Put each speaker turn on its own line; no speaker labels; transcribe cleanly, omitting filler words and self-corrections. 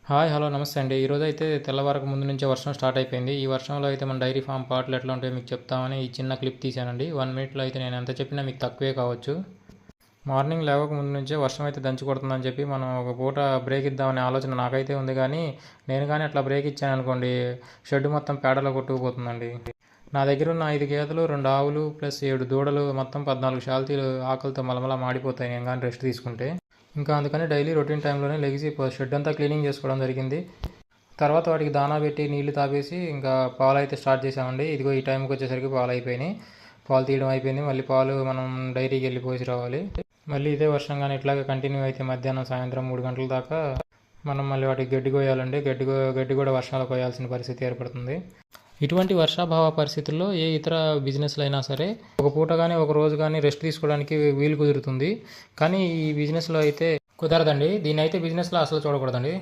Hi hello నమస్తే అండి. ఈరోజైతే తెల్లవారక ముందు నుంచే వర్షం స్టార్ట్ అయిపోయింది. ఈ వర్షంలో అయితే మన డైరీ ఫామ్ పాటలు ఎట్లా ఉంటాయో మీకు చెప్తామని ఈ చిన్న క్లిప్ తీశానండి. 1 మినిట్లో అయితే నేను ఎంత చెప్పినా మీకు తక్కువే కావచ్చు. మార్నింగ్ లేవక ముందు నుంచే వర్షం అయితే దంచి కొడుతుందని చెప్పి మనం ఒక పూట బ్రేక్ ఇద్దామనే ఆలోచన నాకైతే ఉంది, కానీ నేను కానీ అట్లా బ్రేక్ ఇచ్చాను అనుకోండి, షెడ్ మొత్తం పేడలో కొట్టుకుపోతుందండి. నా దగ్గర ఉన్న 5 గేదెలు, 2 ఆవులు ప్లస్ 7 దూడలు, మొత్తం 14 శాల్తీలు ఆకలితో మలమల మాడిపోతాయి నేను కానీ రెస్ట్ తీసుకుంటే. ఇంకా అందుకని డైలీ రొటీన్ టైంలోనే లెగిసి షెడ్ అంతా క్లీనింగ్ చేసుకోవడం జరిగింది. తర్వాత వాటికి దానా పెట్టి నీళ్లు తాపేసి ఇంకా పాలు అయితే స్టార్ట్ చేసామండి. ఇదిగో ఈ టైంకి వచ్చేసరికి పాలు అయిపోయినాయి. పాలు తీయడం అయిపోయింది. మళ్ళీ పాలు మనం డైరీకి వెళ్ళి పోసి రావాలి. మళ్ళీ ఇదే వర్షం కానీ ఇట్లాగే కంటిన్యూ అయితే మధ్యాహ్నం సాయంత్రం 3 గంటల దాకా మనం మళ్ళీ వాటికి గడ్డి కోయాలండి. గడ్డి కూడా వర్షాలు కోయాల్సిన పరిస్థితి ఏర్పడుతుంది. ఇటువంటి వర్షాభావ పరిస్థితుల్లో ఏ ఇతర బిజినెస్లు అయినా సరే ఒక పూట కానీ ఒక రోజు కానీ రెస్ట్ తీసుకోవడానికి వీలు కుదురుతుంది. కానీ ఈ బిజినెస్లో అయితే కుదరదండి. దీన్ని అయితే బిజినెస్లో అసలు చూడకూడదండి.